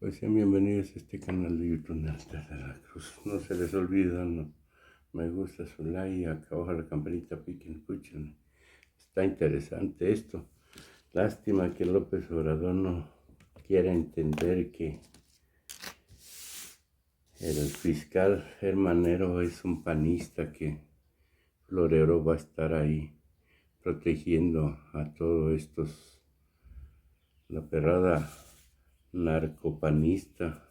Pues sean bienvenidos a este canal de YouTube de Altar de la Cruz. No se les olvida, no, me gusta su like, acá abajo la campanita, piquen, puchen. Está interesante esto. Lástima que López Obrador no quiera entender que el fiscal Germanero es un panista, que Florero va a estar ahí protegiendo a todos estos, la perrada narcopanista,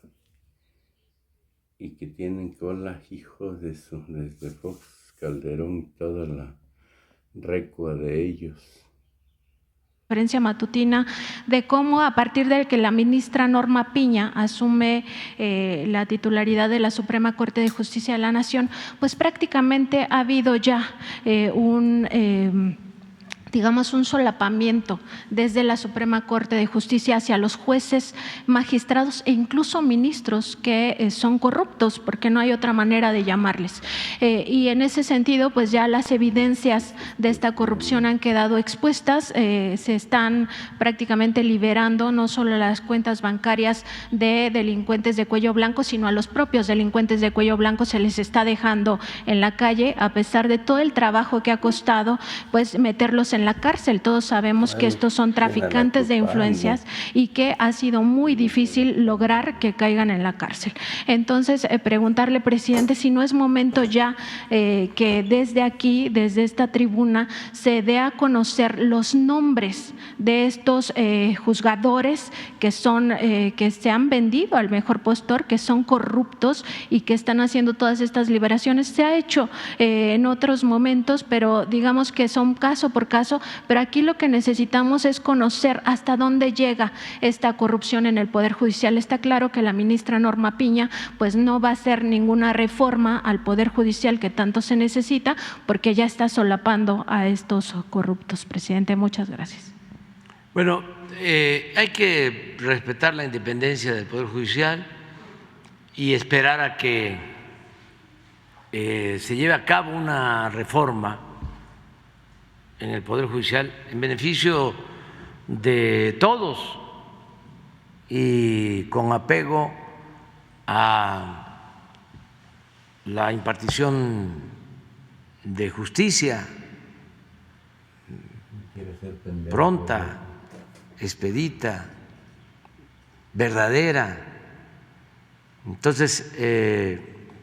y que tienen cola, hijos de su, desde Fox, Calderón y toda la recua de ellos. Conferencia matutina de cómo a partir de que la ministra Norma Piña asume la titularidad de la Suprema Corte de Justicia de la Nación, pues prácticamente ha habido ya digamos, un solapamiento desde la Suprema Corte de Justicia hacia los jueces, magistrados e incluso ministros que son corruptos, porque no hay otra manera de llamarles. Y en ese sentido, pues ya las evidencias de esta corrupción han quedado expuestas, se están prácticamente liberando no solo las cuentas bancarias de delincuentes de cuello blanco, sino a los propios delincuentes de cuello blanco se les está dejando en la calle, a pesar de todo el trabajo que ha costado, pues meterlos en la cárcel. Todos sabemos que estos son traficantes de influencias y que ha sido muy difícil lograr que caigan en la cárcel. Entonces, preguntarle, presidente, si no es momento ya que desde aquí, desde esta tribuna, se dé a conocer los nombres de estos juzgadores que se han vendido al mejor postor, que son corruptos y que están haciendo todas estas liberaciones. Se ha hecho en otros momentos, pero digamos que son caso por caso, pero aquí lo que necesitamos es conocer hasta dónde llega esta corrupción en el Poder Judicial. Está claro que la ministra Norma Piña pues no va a hacer ninguna reforma al Poder Judicial que tanto se necesita, porque ya está solapando a estos corruptos. Presidente, muchas gracias. Bueno, hay que respetar la independencia del Poder Judicial y esperar a que se lleve a cabo una reforma en el Poder Judicial en beneficio de todos y con apego a la impartición de justicia pronta, expedita, verdadera. Entonces,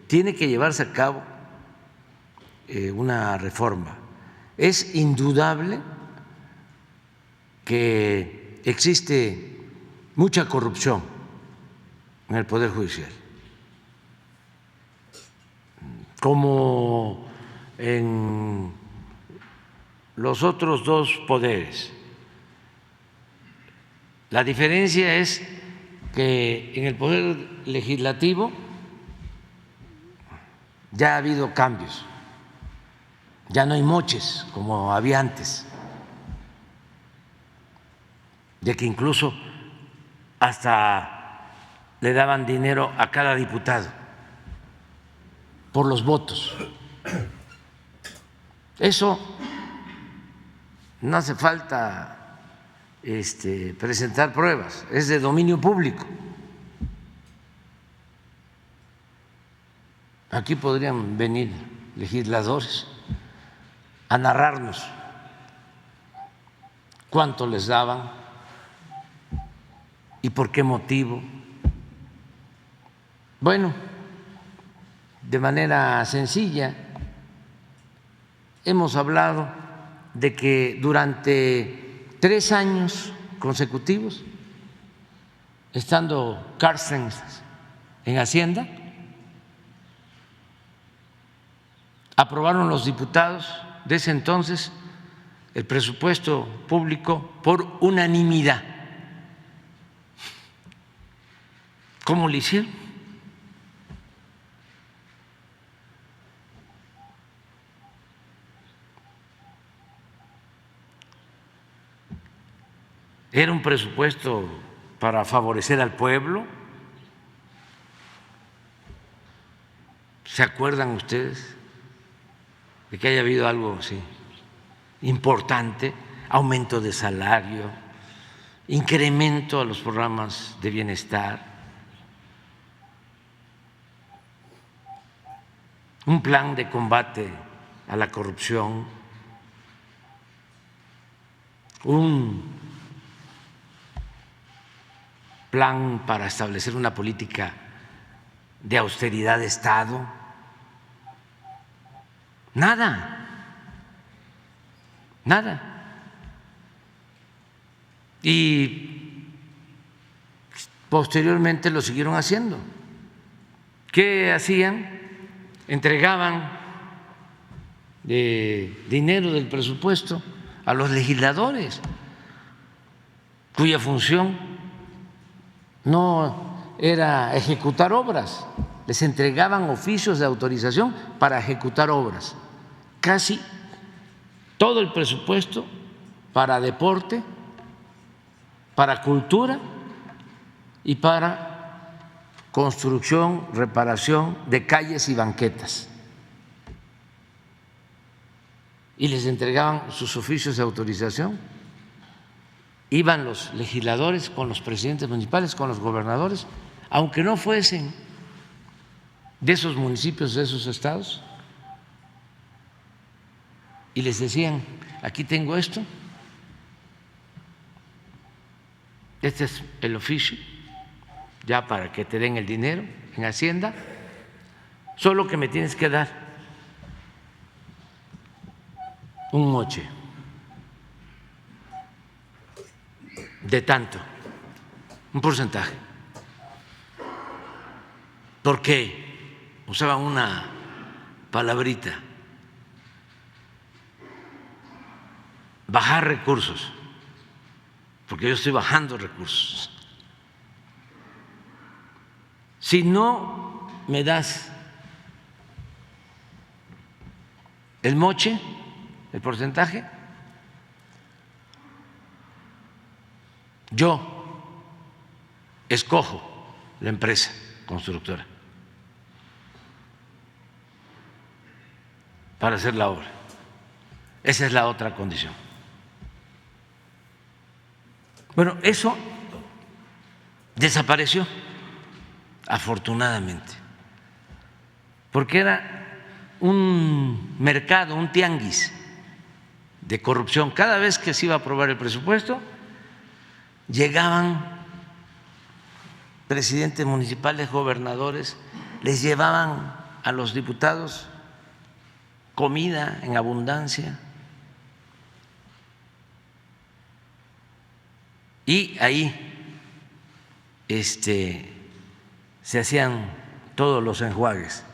tiene que llevarse a cabo una reforma. Es indudable que existe mucha corrupción en el Poder Judicial, como en los otros dos poderes. La diferencia es que en el Poder Legislativo ya ha habido cambios. Ya no hay moches como había antes, de que incluso hasta le daban dinero a cada diputado por los votos. Eso no hace falta presentar pruebas, es de dominio público. Aquí podrían venir legisladores a narrarnos cuánto les daban y por qué motivo. Bueno, de manera sencilla, hemos hablado de que durante 3 años consecutivos, estando Carstens en Hacienda, aprobaron los diputados de ese entonces el presupuesto público por unanimidad. ¿Cómo lo hicieron? Era un presupuesto para favorecer al pueblo. ¿Se acuerdan ustedes de que haya habido algo así importante? Aumento de salario, incremento a los programas de bienestar, un plan de combate a la corrupción, un plan para establecer una política de austeridad de Estado. Nada, nada. Y posteriormente lo siguieron haciendo. ¿Qué hacían? Entregaban dinero del presupuesto a los legisladores, cuya función no era ejecutar obras, les entregaban oficios de autorización para ejecutar obras. Casi todo el presupuesto para deporte, para cultura y para construcción, reparación de calles y banquetas. Y les entregaban sus oficios de autorización. Iban los legisladores con los presidentes municipales, con los gobernadores, aunque no fuesen de esos municipios, de esos estados, y les decían: aquí tengo esto, este es el oficio, ya para que te den el dinero en Hacienda, solo que me tienes que dar un moche de tanto, un porcentaje, porque usaban una palabrita: bajar recursos, porque yo estoy bajando recursos. Si no me das el moche, el porcentaje, yo escojo la empresa constructora para hacer la obra. Esa es la otra condición. Bueno, eso desapareció, afortunadamente, porque era un mercado, un tianguis de corrupción. Cada vez que se iba a aprobar el presupuesto, llegaban presidentes municipales, gobernadores, les llevaban a los diputados comida en abundancia, y ahí se hacían todos los enjuagues.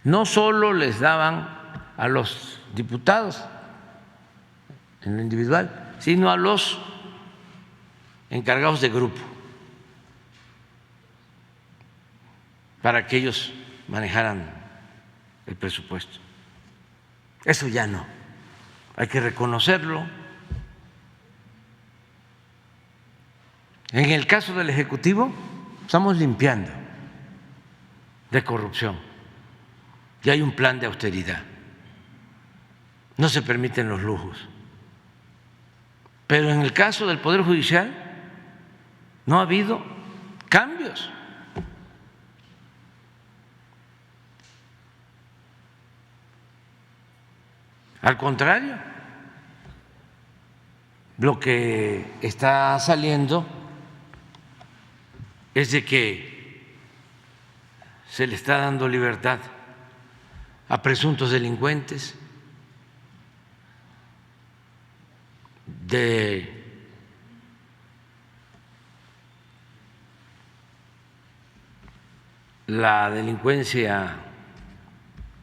No solo les daban a los diputados en lo individual, sino a los encargados de grupo, para que ellos manejaran el presupuesto. Eso ya no, hay que reconocerlo. En el caso del Ejecutivo, estamos limpiando de corrupción. Ya hay un plan de austeridad. No se permiten los lujos. Pero en el caso del Poder Judicial no ha habido cambios. Al contrario, lo que está saliendo es de que se le está dando libertad a presuntos delincuentes, de la delincuencia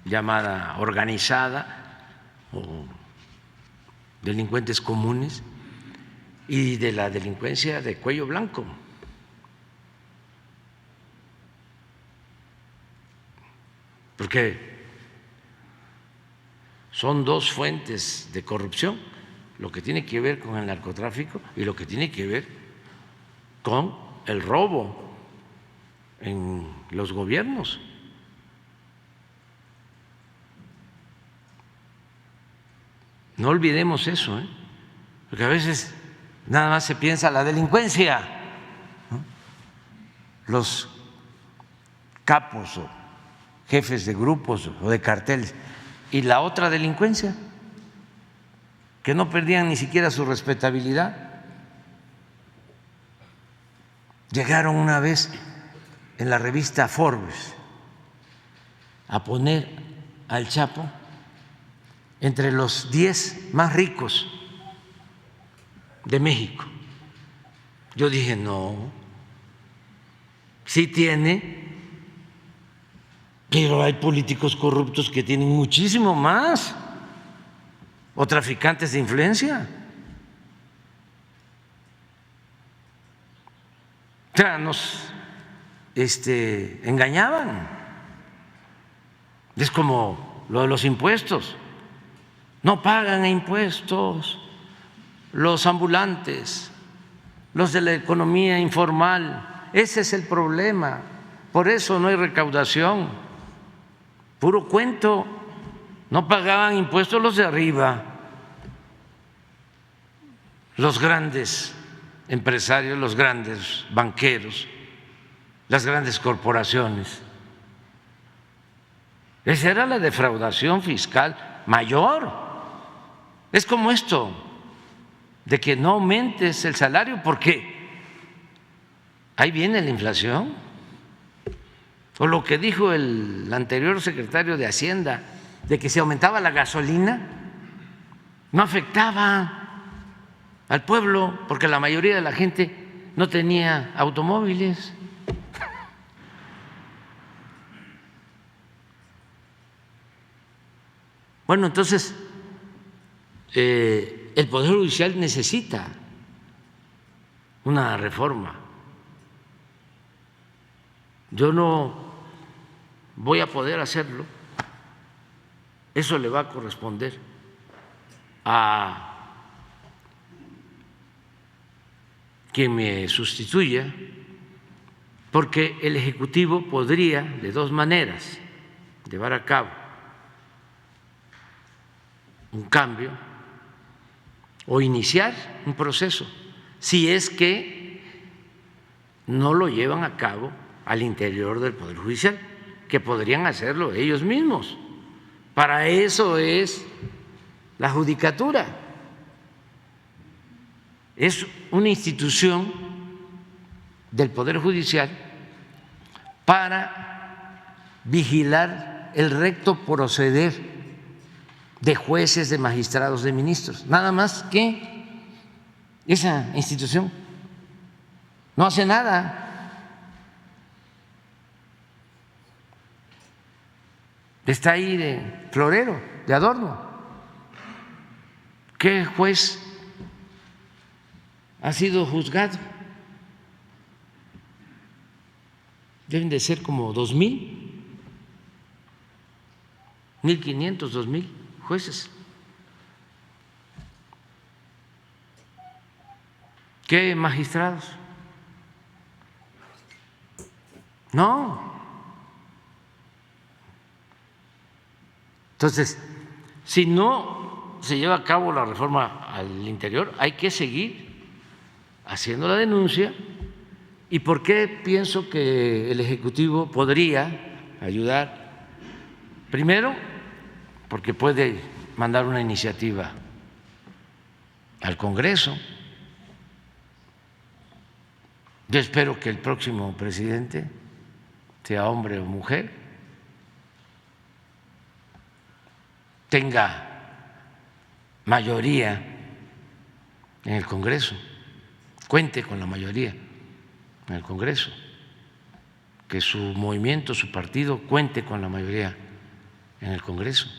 llamada organizada o delincuentes comunes y de la delincuencia de cuello blanco. Porque son dos fuentes de corrupción: lo que tiene que ver con el narcotráfico y lo que tiene que ver con el robo en los gobiernos. No olvidemos eso, porque a veces nada más se piensa la delincuencia, ¿no? Los capos o jefes de grupos o de carteles. Y la otra delincuencia, que no perdían ni siquiera su respetabilidad. Llegaron una vez en la revista Forbes a poner al Chapo entre los 10 más ricos de México. Yo dije, no, sí tiene, pero hay políticos corruptos que tienen muchísimo más, o traficantes de influencia. O sea, nos engañaban. Es como lo de los impuestos. No pagan impuestos los ambulantes, los de la economía informal. Ese es el problema. Por eso no hay recaudación. Puro cuento. No pagaban impuestos los de arriba, los grandes empresarios, los grandes banqueros, las grandes corporaciones. Esa era la defraudación fiscal mayor. Es como esto, de que no aumentes el salario porque ahí viene la inflación. O lo que dijo el anterior secretario de Hacienda, de que si aumentaba la gasolina no afectaba al pueblo porque la mayoría de la gente no tenía automóviles. Bueno, entonces el Poder Judicial necesita una reforma. Yo no voy a poder hacerlo, eso le va a corresponder a quien me sustituya, porque el Ejecutivo podría de dos maneras llevar a cabo un cambio o iniciar un proceso, si es que no lo llevan a cabo al interior del Poder Judicial, que podrían hacerlo ellos mismos. Para eso es la judicatura. Es una institución del Poder Judicial para vigilar el recto proceder de jueces, de magistrados, de ministros. Nada más que esa institución no hace nada. Está ahí de florero, de adorno. ¿Qué juez ha sido juzgado? Deben de ser como 2,000, 1,500, 2,000 jueces. ¿Qué magistrados? No. Entonces, si no se lleva a cabo la reforma al interior, hay que seguir haciendo la denuncia. ¿Y por qué pienso que el Ejecutivo podría ayudar? Primero, porque puede mandar una iniciativa al Congreso. Yo espero que el próximo presidente, sea hombre o mujer, tenga mayoría en el Congreso, cuente con la mayoría en el Congreso, que su movimiento, su partido cuente con la mayoría en el Congreso,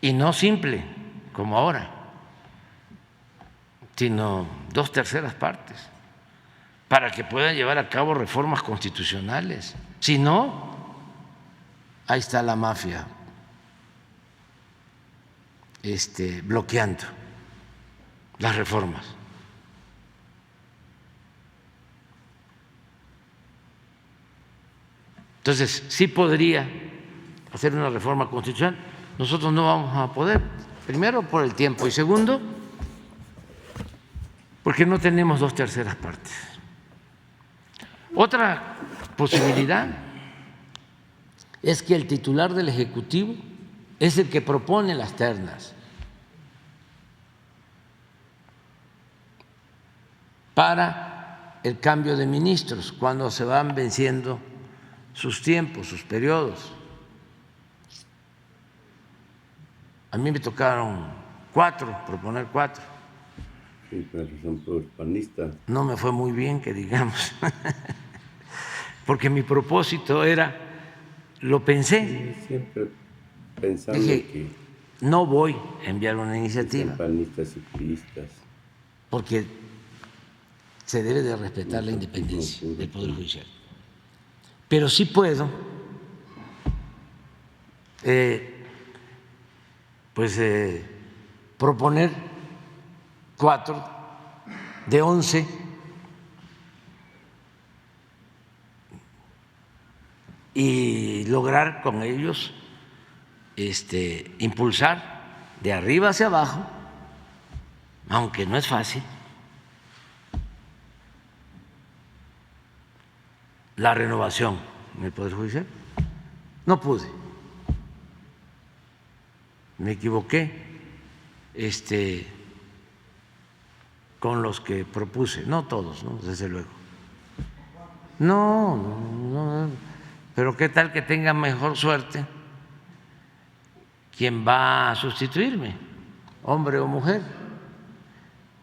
y no simple como ahora, sino 2/3 partes, para que puedan llevar a cabo reformas constitucionales. Si no, ahí está la mafia bloqueando las reformas. Entonces, sí podría hacer una reforma constitucional. Nosotros no vamos a poder, primero por el tiempo y segundo porque no tenemos 2/3 partes. Otra posibilidad es que el titular del Ejecutivo es el que propone las ternas para el cambio de ministros cuando se van venciendo sus tiempos, sus periodos. A mí me tocaron proponer 4. Sí, pero son por panistas. No me fue muy bien, que digamos, porque mi propósito era, lo pensé, Sí, siempre pensando dije, que no voy a enviar una sean iniciativa panistas y priistas. porque se debe de respetar la independencia del Poder Judicial. Pero sí puedo proponer 4 de 11 y lograr con ellos impulsar de arriba hacia abajo, aunque no es fácil, la renovación en el Poder Judicial. No pude, me equivoqué con los que propuse, no todos, ¿no? Desde luego. No, pero qué tal que tenga mejor suerte quien va a sustituirme, hombre o mujer.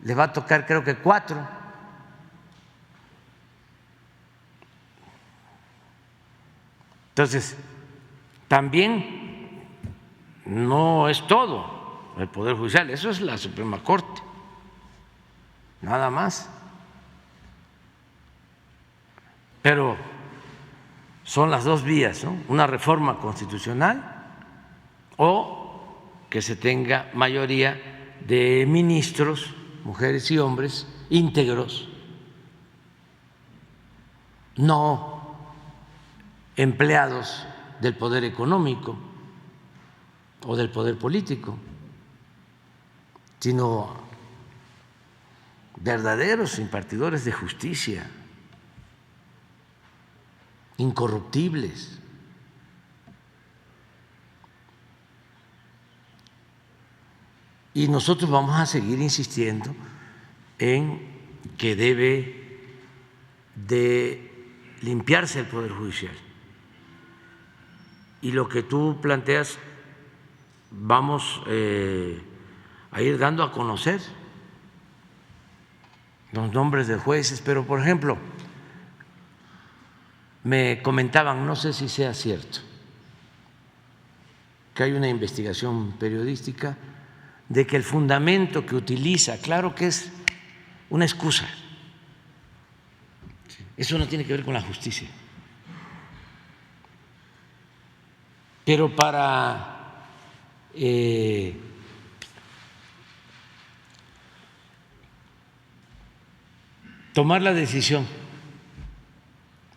Le va a tocar creo que 4. Entonces, también no es todo el Poder Judicial, eso es la Suprema Corte, nada más. Pero son las 2 vías, ¿no? Una reforma constitucional o que se tenga mayoría de ministros, mujeres y hombres, íntegros, no empleados del poder económico o del poder político, sino verdaderos impartidores de justicia, incorruptibles. Y nosotros vamos a seguir insistiendo en que debe de limpiarse el Poder Judicial. Y lo que tú planteas, vamos a ir dando a conocer los nombres de jueces, pero por ejemplo, me comentaban, no sé si sea cierto, que hay una investigación periodística de que el fundamento que utiliza, claro que es una excusa, eso no tiene que ver con la justicia, pero para tomar la decisión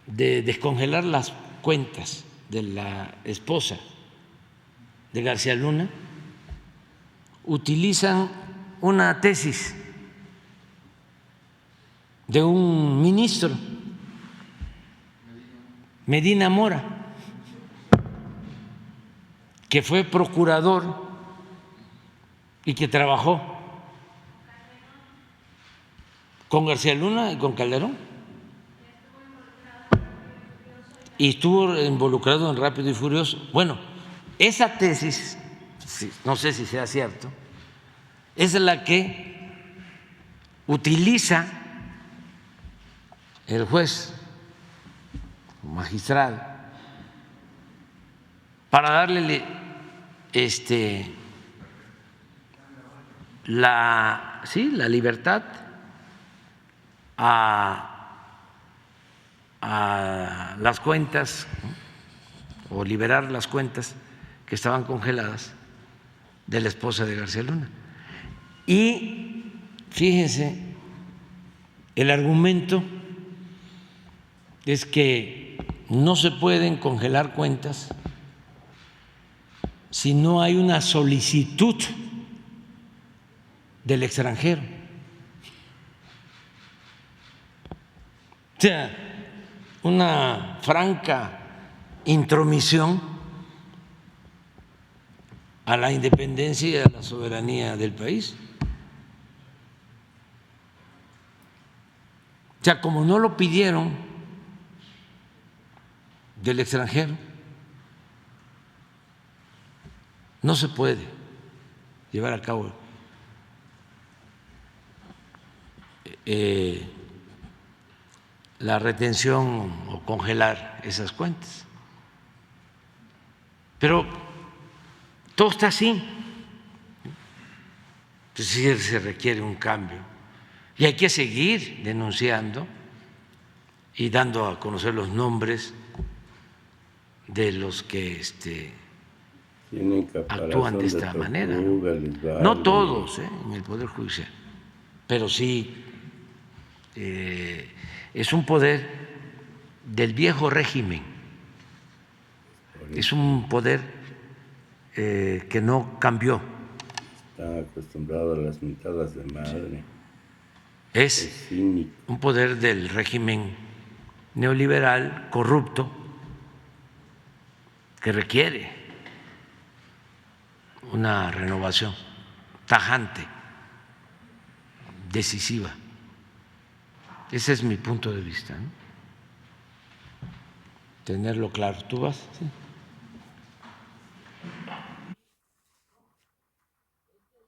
de descongelar las cuentas de la esposa de García Luna, utilizan una tesis de un ministro, Medina Mora, que fue procurador y que trabajó con García Luna y con Calderón, y estuvo involucrado en Rápido y Furioso. Bueno, esa tesis, no sé si sea cierto, es la que utiliza el juez magistrado para darle la libertad a las cuentas, ¿no? O liberar las cuentas que estaban congeladas de la esposa de García Luna. Y fíjense, el argumento es que no se pueden congelar cuentas si no hay una solicitud del extranjero. O sea, una franca intromisión a la independencia y a la soberanía del país. O sea, como no lo pidieron del extranjero, no se puede llevar a cabo la retención o congelar esas cuentas. Pero todo está así. Entonces sí se requiere un cambio y hay que seguir denunciando y dando a conocer los nombres de los que actúan de esta manera. No todos en el Poder Judicial, pero sí es un poder del viejo régimen, es un poder que no cambió. Está acostumbrado a las mentadas de madre. Es un poder del régimen neoliberal corrupto que requiere una renovación tajante, decisiva. Ese es mi punto de vista, ¿no? Tenerlo claro. ¿Tú vas? Sí.